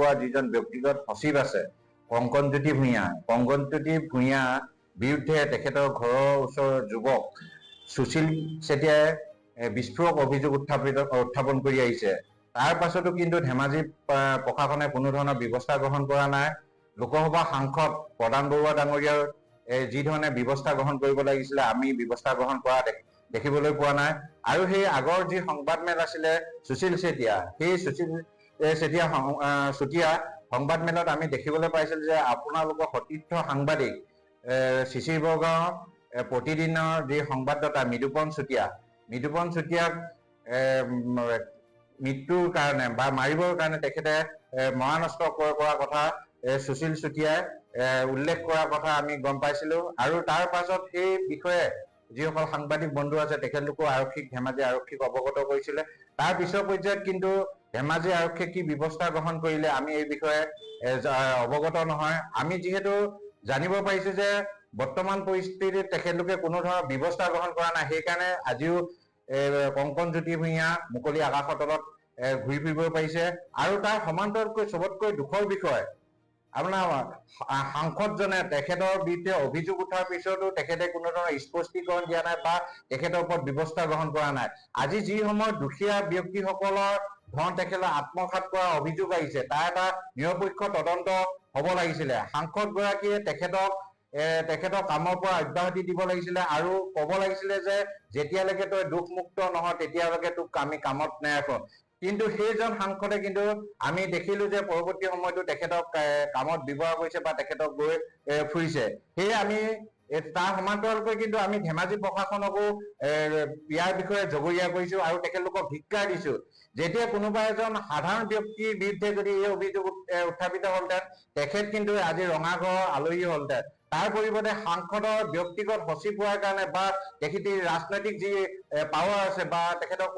বৰুৱা যিজন ব্যক্তিগত সচিব আছে কংকনজ্যোতি ভূঞা বিৰুদ্ধে তেখেতৰ ঘৰৰ ওচৰৰ যুৱক সুশীল চেতিয়াই বিস্ফোৰক অভিযোগ উত্থাপন কৰি আহিছে। তাৰ পাছতো কিন্তু ধেমাজি প্ৰশাসনে কোনো ধৰণৰ ব্যৱস্থা গ্ৰহণ কৰা নাই। লোকসভা সাংসদ প্ৰদান বৰুৱা ডাঙৰীয়াৰ যি ধৰণে ব্যৱস্থা গ্ৰহণ কৰিব লাগিছিলে আমি ব্যৱস্থা গ্ৰহণ কৰা দেখিবলৈ পোৱা নাই। আৰু সেই আগৰ যি সংবাদমেল আছিলে সুশীল চেতিয়া, সেই সুশীল চেতিয়া সংবাদ মেলত আমি দেখিবলৈ পাইছিলো যে আপোনালোকৰ সতীৰ্থ সাংবাদিক চিচিৰ বৰগাঁৱৰ প্ৰতিদিনৰ যি সংবাদদাতা মৃদুপন চুতীয়াক মৃত্যুৰ কাৰণে বা মাৰিবৰ কাৰণে তেখেতে মৰানষ্ট কৰা কথা সুশীল চুতীয়াই উল্লেখ কৰাৰ কথা আমি গম পাইছিলো। আৰু তাৰ পাছত এই বিষয়ে যিসকল সাংবাদিক বন্ধু আছে তেখেতলোকো ধেমাজি আৰক্ষীক অৱগত কৰিছিলে। তাৰ পিছৰ পৰ্যায়ত কিন্তু ধেমাজি আৰক্ষীয়ে কি ব্যৱস্থা গ্ৰহণ কৰিলে আমি এই বিষয়ে অৱগত নহয়। আমি যিহেতু জানিব পাৰিছো যে বৰ্তমান পৰিস্থিতিত তেখেতলোকে কোনো ধৰণৰ ব্যৱস্থা গ্ৰহণ কৰা নাই, সেইকাৰণে আজিও কংকনজ্যোতি ভূঞা মুকলি আকাশৰ তলত ঘূৰি ফুৰিব পাৰিছে। আৰু তাৰ সমান্তৰতকৈ চবতকৈ দুখৰ বিষয় আপোনাৰ সাংসদজনে তেখেতৰ বিৰুদ্ধে অভিযোগ উঠাৰ পিছতো তেখেতে কোনো ধৰণৰ স্পষ্টীকৰণ দিয়া নাই বা তেখেতৰ ওপৰত ব্যৱস্থা গ্ৰহণ কৰা নাই। আজি যি সময়ত দুখীয়া ব্যক্তিসকলৰ ধন তেখেতে আত্মসাৎ কৰাৰ অভিযোগ আহিছে তাৰ এটা নিৰপেক্ষ তদন্ত হ'ব লাগিছিলে। সাংসদ গৰাকীয়ে তেখেতৰ কামৰ পৰা অব্যাহতি দিব লাগিছিলে আৰু ক'ব লাগিছিলে যে যেতিয়ালৈকে তই দুখমুক্ত নহয় তেতিয়ালৈকে তোক আমি কামত নাৰাখো। কিন্তু সেইজন সাংসদে কিন্তু আমি দেখিলো যে পৰৱৰ্তী সময়তো তেখেতক কামত ব্যৱহাৰ কৰিছে বা তেখেতক গৈ ফুৰিছে। সেয়ে আমি তাৰ সমান্তৰালকৈ কিন্তু আমি ধেমাজি প্ৰশাসনকো ইয়াৰ বিষয়ে জগৰীয়া কৰিছো আৰু তেখেতলোকক ধিক্কাৰ দিছো। যেতিয়া কোনোবা এজন সাধাৰণ ব্যক্তিৰ বিৰুদ্ধে যদি এই অভিযোগ উত্থাপিত হলহেঁতেন তেখেত কিন্তু আজি ৰঙাঘৰৰ আলহী হলহেঁতেন। তাৰ পৰিৱৰ্তে সাংসদৰ ব্যক্তিগত সচিব হোৱাৰ কাৰণে বা তেখেতে ৰাজনৈতিক যি পাৱাৰ আছে বা তেখেতৰ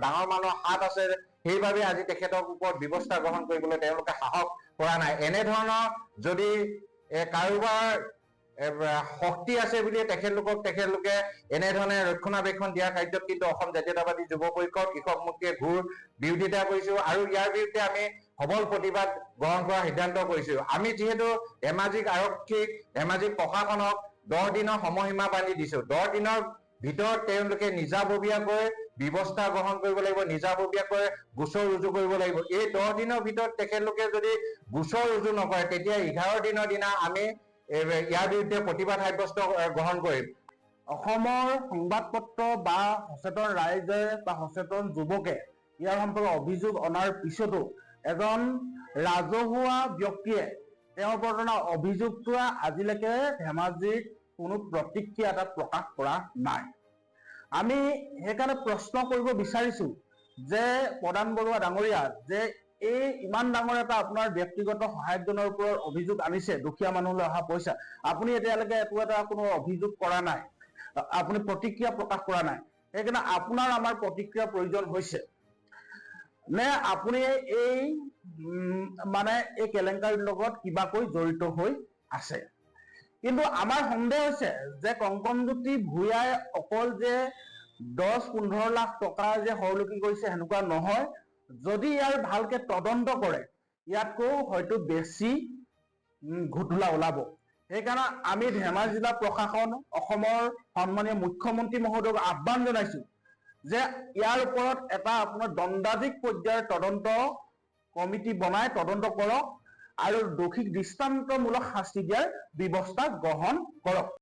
ডাঙৰ মানুহৰ হাত আছে সেইবাবে আজি তেখেতৰ ওপৰত ব্যৱস্থা গ্ৰহণ কৰিবলৈ তেওঁলোকে সাহস কৰা নাই। এনেধৰণৰ যদি কাৰোবাৰ শক্তি আছে বুলিয়ে তেখেতলোকে এনেধৰণে ৰক্ষণাবেক্ষণ দিয়া কাৰ্যত কিন্তু অসম জাতীয়তাবাদী যুৱ পৰিষদ কৃষক মুক্তিয়ে ঘোৰ বিৰোধিতা কৰিছো আৰু ইয়াৰ বিৰুদ্ধে আমি সবল প্ৰতিবাদ গ্ৰহণ কৰাৰ সিদ্ধান্ত কৰিছো। আমি যিহেতু ধেমাজি আৰক্ষীক ধেমাজি প্ৰশাসনক 10 দিনৰ সময়সীমা বান্ধি দিছো। 10 দিনৰ ভিতৰত তেওঁলোকে নিজাববীয়াকৈ ব্যৱস্থা গ্ৰহণ কৰিব লাগিব, নিজাববীয়াকৈ গোচৰ ৰুজু কৰিব লাগিব। এই 10 দিনৰ ভিতৰত তেখেতলোকে যদি গোচৰ ৰুজু নকৰে তেতিয়া 11 দিনৰ দিনা আমি ইয়াৰ বিৰুদ্ধে প্ৰতিবাদ সাব্যস্ত গ্ৰহণ কৰিম। অসমৰ সংবাদ পত্ৰ বা সচেতন ৰাইজে বা সচেতন যুৱকে ইয়াৰ সম্পৰ্কে অভিযোগ অনাৰ পিছতো এজন ৰাজহুৱা ব্যক্তিয়ে তেওঁৰ ওপৰত অনা অভিযোগটো আজিলৈকে ধেমাজিত কোনো প্ৰতিক্ৰিয়া এটা প্ৰকাশ কৰা নাই। আমি সেইকাৰণে প্ৰশ্ন কৰিব বিচাৰিছো যে প্ৰদান বৰুৱা ডাঙৰীয়া যে এই ইমান ডাঙৰ এটা আপোনাৰ ব্যক্তিগত সহায়কজনৰ ওপৰত অভিযোগ আনিছে, দুখীয়া মানুহলৈ অহা পইচা, আপুনি এতিয়ালৈকে এটা কোনো অভিযোগ কৰা নাই, আপুনি প্ৰতিক্ৰিয়া প্ৰকাশ কৰা নাই। সেইকাৰণে আপোনাৰ আমাৰ প্ৰতিক্ৰিয়াৰ প্ৰয়োজন হৈছে নে আপুনি এই এই কেলেংকাৰীৰ লগত কিবাকৈ জড়িত হৈ আছে। কিন্তু আমাৰ সন্দেহ হৈছে যে কংকনজ্যোতি ভূঞাই অকল যে 10-15 লাখ টকা যে হৰলুকি কৰিছে সেনেকুৱা নহয়। যদি ইয়াৰ ভালকে তদন্ত কৰে ইয়াতকৈ হয়তো বেছি ঘোটলা ওলাব। সেইকাৰণে আমি ধেমাজি জিলা প্ৰশাসন অসমৰ সন্মানীয় মুখ্যমন্ত্ৰী মহোদয়ক আহ্বান জনাইছো যে ইয়াৰ ওপৰত এটা আপোনাৰ দণ্ডাধীশ পৰ্যায়ৰ তদন্ত কমিটি বনাই তদন্ত কৰক আৰু দোষীক দৃষ্টান্তমূলক শাস্তি দিয়াৰ ব্যৱস্থা গ্ৰহণ কৰক।